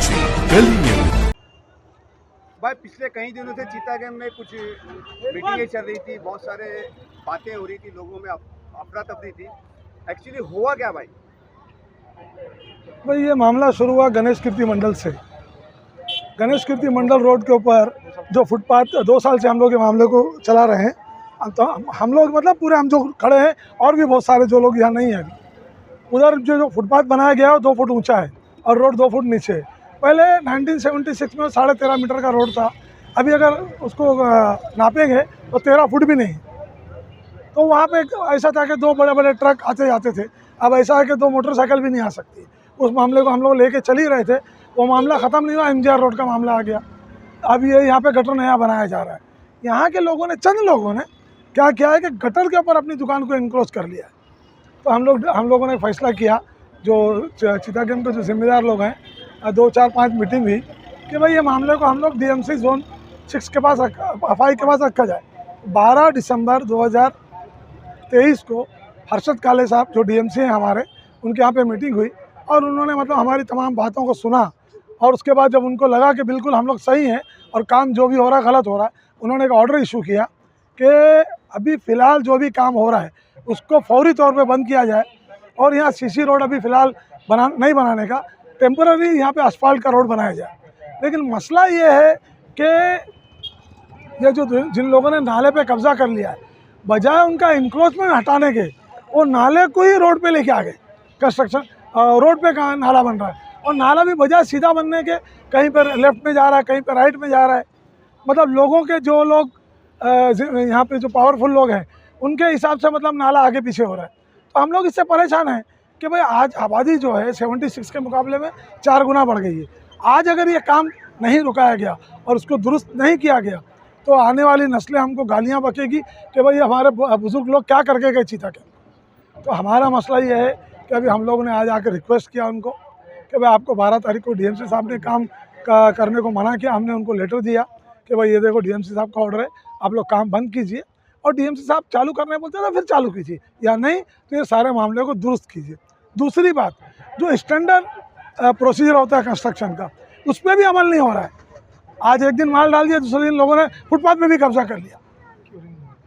BMC Delhi news. भाई पिछले कई दिनों से चितागंज में कुछ मीटिंगें चल रही थी, बहुत सारे बातें हो रही थी, लोगों में अफरा तफरी थी। एक्चुअली हुआ क्या भाई? भाई ये मामला शुरू हुआ गणेश कीर्ति मंडल से। गणेश कीर्ति मंडल रोड के ऊपर जो फुटपाथ 2 साल से हम लोग ये मामले को चला रहे हैं। तो हम लोग मतलब पूरे हम जो खड़े हैं और भी बहुत सारे जो लोग यहाँ नहीं हैं अभी, उधर जो फुटपाथ बनाया गया है 2 फुट ऊंचा है और रोड 2 फुट नीचे है। पहले 1976 में 13.5 मीटर का रोड था, अभी अगर उसको नापेंगे तो 13 फुट भी नहीं। तो वहाँ पे ऐसा था कि 2 बड़े बड़े ट्रक आते जाते थे, अब ऐसा है कि 2 मोटरसाइकिल भी नहीं आ सकती। उस मामले को हम लोग लेके चल ही रहे थे, वो मामला ख़त्म नहीं हुआ, MGR रोड का मामला आ गया। अब ये यहाँ पे गटर नया बनाया जा रहा है। यहाँ के लोगों ने, चंद लोगों ने क्या किया है कि गटर के ऊपर अपनी दुकान को इनक्रोच कर लिया है। तो हम लोगों ने फैसला किया, जो चितागंज के जो जिम्मेदार लोग हैं, 2, 4, 5 मीटिंग हुई कि भाई ये मामले को हम लोग DMC जोन 6 के पास FI के पास रखा जाए। 12 दिसंबर 2023 को हर्षद काले साहब जो DMC हैं हमारे, उनके यहाँ पे मीटिंग हुई और उन्होंने मतलब हमारी तमाम बातों को सुना और उसके बाद जब उनको लगा कि बिल्कुल हम लोग सही हैं और काम जो भी हो रहा है गलत हो रहा है, उन्होंने एक ऑर्डर इशू किया कि अभी फ़िलहाल जो भी काम हो रहा है उसको फौरी तौर पे बंद किया जाए और यहाँ CC रोड अभी फ़िलहाल नहीं बनाने का, टेम्पररी यहाँ पे असफाल्ट का रोड बनाया जाए। लेकिन मसला ये है कि ये जो जिन लोगों ने नाले पे कब्ज़ा कर लिया है, बजाय उनका इंक्रोचमेंट हटाने के, वो नाले को ही रोड पे लेके आ गए। कंस्ट्रक्शन रोड पे कहाँ नाला बन रहा है और नाला भी बजाय सीधा बनने के कहीं पर लेफ्ट में जा रहा है, कहीं पर राइट में जा रहा है। मतलब लोगों के जो लोग यहाँ पे जो पावरफुल लोग हैं उनके हिसाब से मतलब नाला आगे पीछे हो रहा है। तो हम लोग इससे परेशान हैं कि भाई आज आबादी जो है 76 के मुकाबले में 4 गुना बढ़ गई है। आज अगर ये काम नहीं रुकाया गया और उसको दुरुस्त नहीं किया गया तो आने वाली नस्लें हमको गालियाँ बकेगी कि भाई हमारे बुजुर्ग लोग क्या करके गए चितागंज। तो हमारा मसला ये है कि अभी हम लोगों ने आज आकर रिक्वेस्ट किया उनको कि भाई आपको 12 तारीख को DMC साहब ने काम करने को मना किया। हमने उनको लेटर दिया कि भाई ये देखो DMC साहब का ऑर्डर है, आप लोग काम बंद कीजिए और DMC साहब चालू करने बोलते हैं तो फिर चालू कीजिए, या नहीं तो ये सारे मामले को दुरुस्त कीजिए। दूसरी बात, जो स्टैंडर्ड प्रोसीजर होता है कंस्ट्रक्शन का, उस पर भी अमल नहीं हो रहा है। आज एक दिन माल डाल दिया, दूसरे दिन लोगों ने फुटपाथ पे भी कब्जा कर लिया।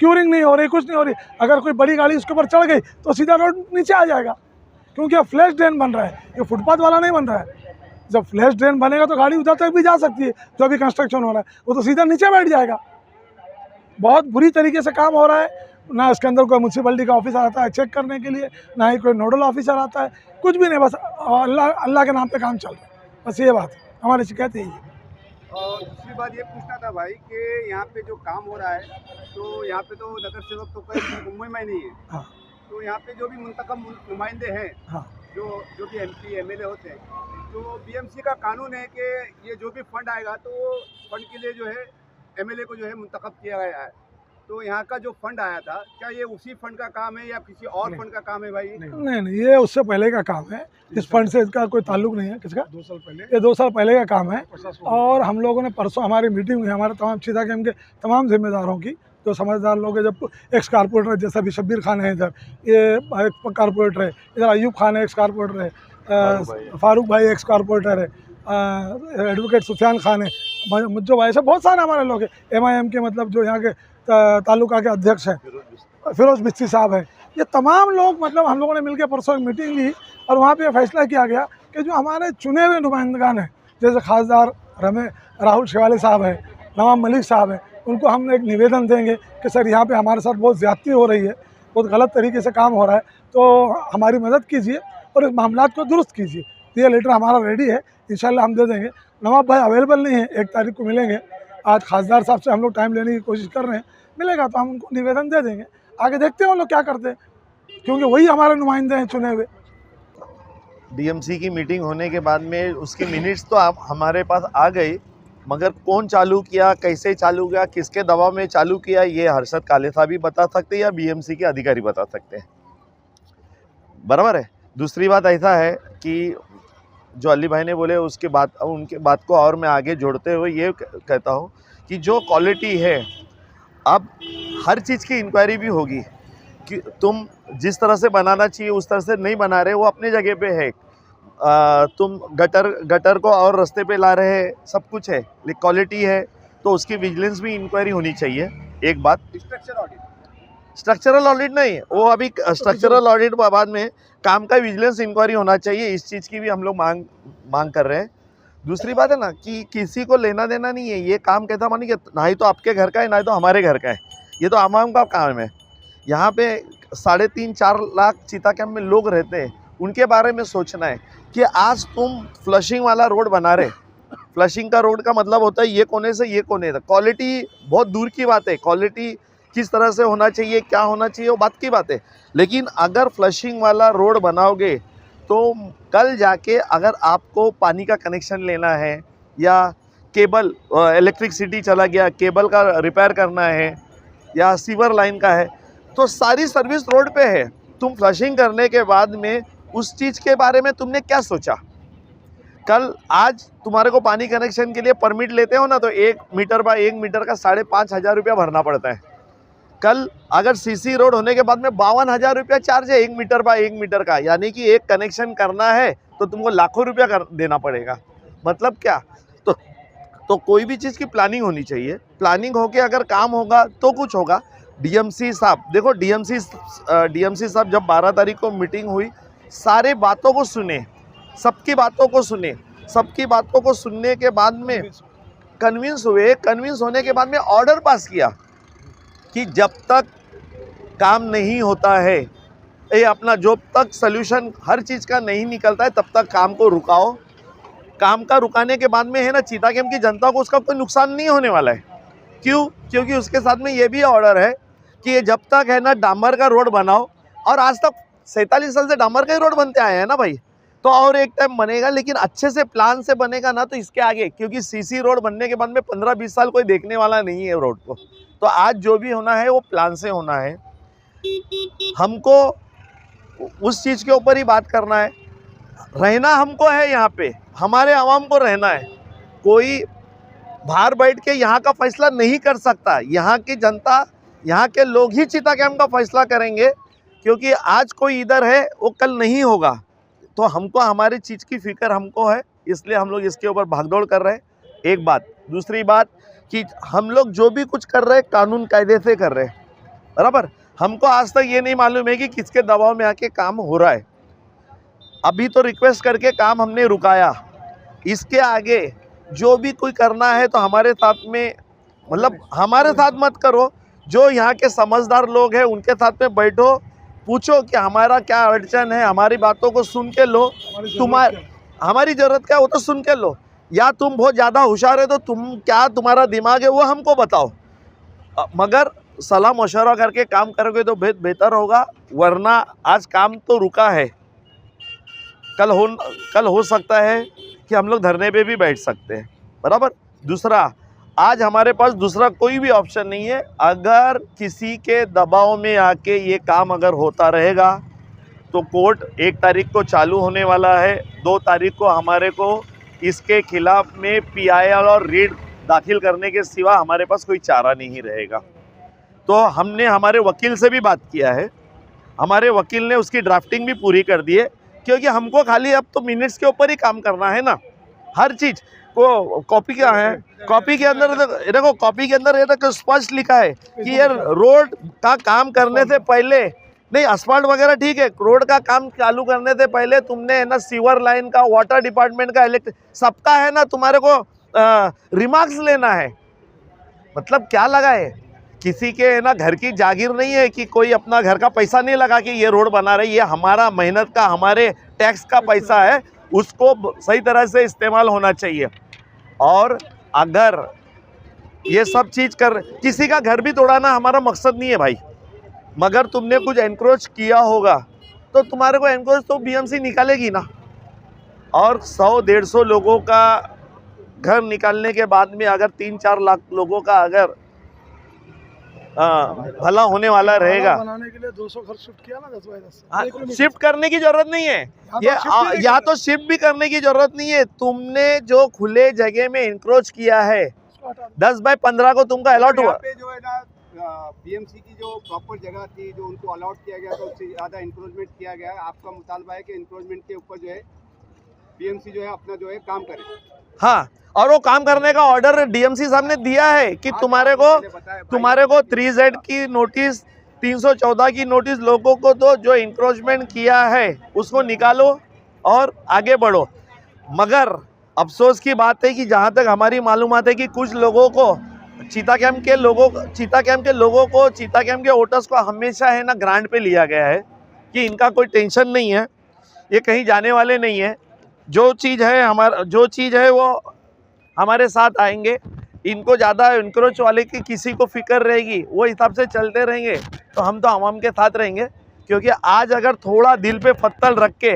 क्यूरिंग नहीं हो रही, कुछ नहीं हो रही। अगर कोई बड़ी गाड़ी उसके ऊपर चढ़ गई तो सीधा रोड नीचे आ जाएगा, क्योंकि अब फ्लैश ड्रेन बन रहा है, ये फुटपाथ वाला नहीं बन रहा है। जब फ्लैश ड्रेन बनेगा तो गाड़ी उधर तक भी जा सकती है, जो अभी कंस्ट्रक्शन हो रहा है वो तो सीधा नीचे बैठ जाएगा। बहुत बुरी तरीके से काम हो रहा है। ना इसके अंदर कोई म्यूनसिपलिटी का ऑफिसर आता है चेक करने के लिए, ना ही कोई नोडल ऑफिसर आता है, कुछ भी नहीं। बस अल्लाह के नाम पे काम चल रहा है, बस ये बात है। हमारी शिकायत यही है। और दूसरी बात ये पूछना था भाई कि यहाँ पे जो काम हो रहा है, तो यहाँ पे तो नगर सेवक तो कोई मुंबई में नहीं है। हाँ। तो यहाँ पे जो भी मुंतखब नुमाइंदे हैं, हाँ। जो भी MP MLA होते हैं, तो BMC का कानून है कि ये जो भी फंड आएगा तो फंड के लिए जो है MLA को जो है मुंतखब किया गया है। तो यहाँ का जो फंड आया था, क्या ये उसी फंड का काम है या किसी और फंड का काम है भाई? नहीं, ये उससे पहले का काम है। इस फंड से इसका कोई ताल्लुक नहीं है। किसका? 2 साल पहले। ये 2 साल पहले का काम है। और हम लोगों ने परसों हमारी मीटिंग हुई, हमारे तमाम चितागंज के तमाम जिम्मेदारों की, जो समझदार लोग हैं। जब एक्स कारपोरेटर जैसा भी शब्बीर खान है, इधर ये कारपोरेटर है, इधर अयूब खान है एक्स कारपोरेटर है, फारूक भाई एक्स कारपोरेटर है, एडवोकेट सुफियान खान है, मुझो भाई, ऐसे बहुत सारे हमारे लोग हैं। MIM के मतलब जो यहाँ के तालुका के अध्यक्ष हैं, फिरोज बिस्ती साहब हैं। ये तमाम लोग मतलब हम लोगों ने मिलकर परसों एक मीटिंग ली और वहाँ पे फैसला किया गया कि जो हमारे चुने हुए नुमाइंदगान हैं, जैसे खासदार राहुल शेवाले साहब हैं, नवाब मलिक साहब हैं, उनको हम एक निवेदन देंगे कि सर यहाँ पे हमारे साथ बहुत ज़्यादती हो रही है, बहुत गलत तरीके से काम हो रहा है, तो हमारी मदद कीजिए और इस मामलात को दुरुस्त कीजिए। ये लेटर हमारा रेडी है, इंशाल्लाह हम दे देंगे। नवाब भाई अवेलेबल नहीं है, 1 तारीख को मिलेंगे। आज खासदार साहब से हम लोग टाइम लेने की कोशिश कर रहे हैं, मिलेगा तो हम उनको निवेदन दे देंगे। आगे देखते हैं वो लोग क्या करते हैं, क्योंकि वही हमारे नुमाइंदे हैं चुने हुए। DMC की मीटिंग होने के बाद में उसके मिनट्स तो आप हमारे पास आ गए, मगर कौन चालू किया, कैसे चालू किया, किसके दबाव में चालू किया, ये हर्षद काले साहब भी बता सकते हैं या BMC के अधिकारी बता सकते हैं। बराबर है। दूसरी बात ऐसा है कि जो अली भाई ने बोले उसके बाद, उनके बात को और मैं आगे जोड़ते हुए ये कहता हूँ कि जो क्वालिटी है, अब हर चीज़ की इंक्वायरी भी होगी कि तुम जिस तरह से बनाना चाहिए उस तरह से नहीं बना रहे, वो अपनी जगह पे है। तुम गटर को और रास्ते पे ला रहे हैं, सब कुछ है, लेकिन क्वालिटी है तो उसकी विजिलेंस भी इंक्वायरी होनी चाहिए। एक बात, स्ट्रक्चरल ऑडिट नहीं, वो अभी स्ट्रक्चरल ऑडिट बाद में काम का विजिलेंस इंक्वायरी होना चाहिए, इस चीज़ की भी हम लोग मांग कर रहे हैं। दूसरी बात है ना कि किसी को लेना देना नहीं है, ये काम कहता मानी कि ना ही तो आपके घर का है ना ही तो हमारे घर का है, ये तो आवाम का काम है। यहाँ पे 3.5-4 लाख चीता कैंप में लोग रहते हैं, उनके बारे में सोचना है कि आज तुम फ्लशिंग वाला रोड बना रहे। फ्लशिंग का रोड का मतलब होता है ये कोने से ये कोने तक, क्वालिटी बहुत दूर की बात है, क्वालिटी किस तरह से होना चाहिए, क्या होना चाहिए, वो बात की बात है। लेकिन अगर फ्लशिंग वाला रोड बनाओगे तो कल जाके अगर आपको पानी का कनेक्शन लेना है या केबल इलेक्ट्रिसिटी चला गया, केबल का रिपेयर करना है या सीवर लाइन का है, तो सारी सर्विस रोड पे है। तुम फ्लशिंग करने के बाद में उस चीज़ के बारे में तुमने क्या सोचा? कल आज तुम्हारे को पानी कनेक्शन के लिए परमिट लेते हो ना, तो 1 मीटर बाय 1 मीटर का 5,500 रुपया भरना पड़ता है। कल अगर सीसी रोड होने के बाद में 52,000 रुपया चार्ज है 1 मीटर बाय 1 मीटर का, यानी कि एक कनेक्शन करना है तो तुमको लाखों रुपया देना पड़ेगा। मतलब क्या? तो कोई भी चीज़ की प्लानिंग होनी चाहिए, प्लानिंग होके अगर काम होगा तो कुछ होगा। डीएमसी साहब देखो, डीएमसी साहब जब 12 तारीख को मीटिंग हुई, सारे बातों को सुने, सबकी बातों को सुने, सबकी बातों को सुनने के बाद में कन्विंस हुए, कन्विंस होने के बाद में ऑर्डर पास किया कि जब तक काम नहीं होता है, ये अपना जब तक सल्यूशन हर चीज़ का नहीं निकलता है, तब तक काम को रुकाओ। काम का रुकाने के बाद में है ना, चीता कैंप की जनता को उसका कोई नुकसान नहीं होने वाला है। क्यों? क्योंकि उसके साथ में ये भी ऑर्डर है कि ये जब तक है ना डामर का रोड बनाओ, और आज तक 47 साल से डामर का ही रोड बनते आए हैं ना भाई, तो और एक टाइम बनेगा, लेकिन अच्छे से प्लान से बनेगा ना तो इसके आगे, क्योंकि सीसी रोड बनने के बाद में 15-20 साल कोई देखने वाला नहीं है रोड को। तो आज जो भी होना है वो प्लान से होना है। हमको उस चीज़ के ऊपर ही बात करना है, रहना हमको है यहाँ पे, हमारे आवाम को रहना है। कोई बाहर बैठ के यहाँ का फैसला नहीं कर सकता, यहाँ की जनता, यहाँ के लोग ही चीता कैंप का फैसला करेंगे, क्योंकि आज कोई इधर है वो कल नहीं होगा। तो हमको हमारी चीज़ की फिक्र हमको है, इसलिए हम लोग इसके ऊपर भागदौड़ कर रहे हैं। एक बात, दूसरी बात कि हम लोग जो भी कुछ कर रहे हैं कानून कायदे से कर रहे हैं, बराबर। हमको आज तक ये नहीं मालूम है कि किसके दबाव में आके काम हो रहा है। अभी तो रिक्वेस्ट करके काम हमने रुकाया, इसके आगे जो भी कोई करना है तो हमारे साथ में, मतलब हमारे साथ मत करो, जो यहाँ के समझदार लोग हैं उनके साथ में बैठो, पूछो कि हमारा क्या अड़चन है, हमारी बातों को सुन के लो। हमारी ज़रूरत क्या है वो तो सुन के लो, या तुम बहुत ज़्यादा होशियार है तो तुम्हारा दिमाग है वो हमको बताओ, मगर सलाह मशवरा करके काम करोगे तो बेहतर होगा। वरना आज काम तो रुका है, कल हो सकता है कि हम लोग धरने पे भी बैठ सकते हैं, बराबर। दूसरा, आज हमारे पास दूसरा कोई भी ऑप्शन नहीं है। अगर किसी के दबाव में आके ये काम अगर होता रहेगा तो कोर्ट 1 तारीख को चालू होने वाला है, 2 तारीख को हमारे को इसके खिलाफ में PIL और रीड दाखिल करने के सिवा हमारे पास कोई चारा नहीं रहेगा। तो हमने हमारे वकील से भी बात किया है, हमारे वकील ने उसकी ड्राफ्टिंग भी पूरी कर दी है, क्योंकि हमको खाली अब तो मिनट्स के ऊपर ही काम करना है ना। हर चीज़ को कॉपी क्या है, कॉपी के अंदर देखो, कॉपी के अंदर ये तो स्पष्ट लिखा है कि ये रोड का काम करने से पहले, नहीं असफाल्ट वगैरह ठीक है, रोड का काम चालू करने से पहले तुमने है ना सीवर लाइन का, वाटर डिपार्टमेंट का, इलेक्ट्रिक, सबका है ना तुम्हारे को रिमार्क्स लेना है। मतलब क्या लगा है, किसी के है ना घर की जागीर नहीं है कि कोई अपना घर का पैसा नहीं लगा कि ये रोड बना रही है, हमारा मेहनत का, हमारे टैक्स का पैसा है, उसको सही तरह से इस्तेमाल होना चाहिए। और अगर ये सब चीज़ किसी का घर भी तोड़ाना हमारा मकसद नहीं है भाई, मगर तुमने कुछ एनक्रोच किया होगा तो तुम्हारे को एनक्रोच तो BMC निकालेगी ना। और 100-150 लोगों का घर निकालने के बाद में अगर 3-4 लाख लोगों का अगर भला होने वाला रहेगा, बनाने के लिए 200 घर शिफ्ट किया ना, शिफ्ट करने की जरूरत नहीं है, या तो शिफ्ट भी करने की जरूरत नहीं है। तुमने जो खुले जगह में इंक्रोच किया है 10 बाय 15 को तुमको अलॉट हुआ, पे जो है ना BMC की जो प्रॉपर जगह थी जो उनको अलॉट किया गया, तो उससे ज़्यादा इंक्रोचमेंट किया गया है। आपका मुतालबा है कि इंक्रोचमेंट के ऊपर जो है बीएमसी जो है अपना जो है काम करे। हाँ, और वो काम करने का ऑर्डर डीएमसी साहब ने दिया है कि तुम्हारे को 3Z की नोटिस, 314 की नोटिस लोगों को दो, जो इंक्रोचमेंट किया है उसको निकालो और आगे बढ़ो। मगर अफसोस की बात है कि जहाँ तक हमारी मालूमात है कि कुछ लोगों को चीता कैंप के लोगों को चीता कैंप के वोटर्स को हमेशा है ना ग्रांट पे लिया गया है कि इनका कोई टेंशन नहीं है, ये कहीं जाने वाले नहीं है, जो चीज़ है वो हमारे साथ आएंगे, इनको ज़्यादा इंक्रोच वाले की किसी को फिक्र रहेगी, वो हिसाब से चलते रहेंगे तो हम तो आवाम के साथ रहेंगे। क्योंकि आज अगर थोड़ा दिल पे पत्थर रख के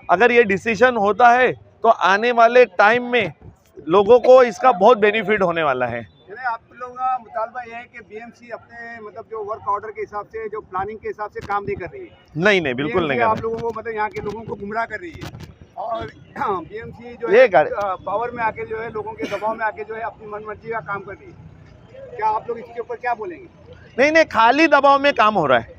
अगर ये डिसीजन होता है तो आने वाले टाइम में लोगों को इसका बहुत बेनिफिट होने वाला है। आप लोगों का मुतालबा ये है कि बीएमसी अपने मतलब जो वर्क ऑर्डर के हिसाब से, जो प्लानिंग के हिसाब से काम नहीं कर रही है। नहीं, बिल्कुल नहीं कर रही। आप लोगों को मतलब यहाँ के लोगों को गुमराह कर रही है और बीएमसी जो है पावर में आके जो है लोगों के दबाव में आके जो है अपनी मनमर्जी का काम कर रही है। क्या आप लोग इसके ऊपर क्या बोलेंगे? नहीं, खाली दबाव में काम हो रहा है।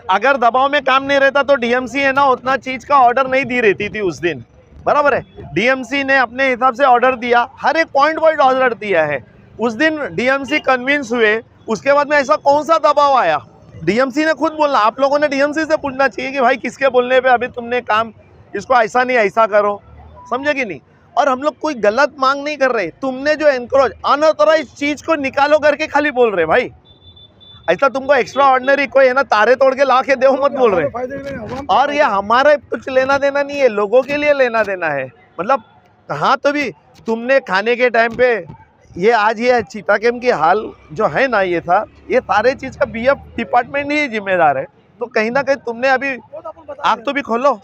अगर दबाव में काम नहीं रहता तो डीएमसी है ना उतना चीज़ का ऑर्डर नहीं दी रहती थी उस दिन, बराबर है। डीएमसी ने अपने हिसाब से ऑर्डर दिया, हर एक पॉइंट वाइज ऑर्डर दिया है। उस दिन डीएमसी कन्विंस हुए, उसके बाद में ऐसा कौन सा दबाव आया? डीएमसी ने खुद बोलना, आप लोगों ने डीएमसी से पूछना चाहिए कि भाई किसके बोलने पे अभी तुमने काम इसको ऐसा नहीं ऐसा करो, समझे कि नहीं। और हम लोग कोई गलत मांग नहीं कर रहे, तुमने जो एनक्रोच अनऑथराइज चीज को निकालो करके खाली बोल रहे भाई। ऐसा तुमको एक्स्ट्रा ऑर्डिनरी कोई है ना तारे तोड़ के ला के दो मत बोल रहे। और ये हमारा कुछ लेना देना नहीं है, लोगों के लिए लेना देना है। मतलब हाँ, तो भी तुमने खाने के टाइम पे ये आज ये चीता कैंप की हाल जो है ना, ये सारे चीज़ का बीएफ डिपार्टमेंट ही जिम्मेदार है। तो कहीं ना कहीं तुमने अभी आग तो भी खोलो।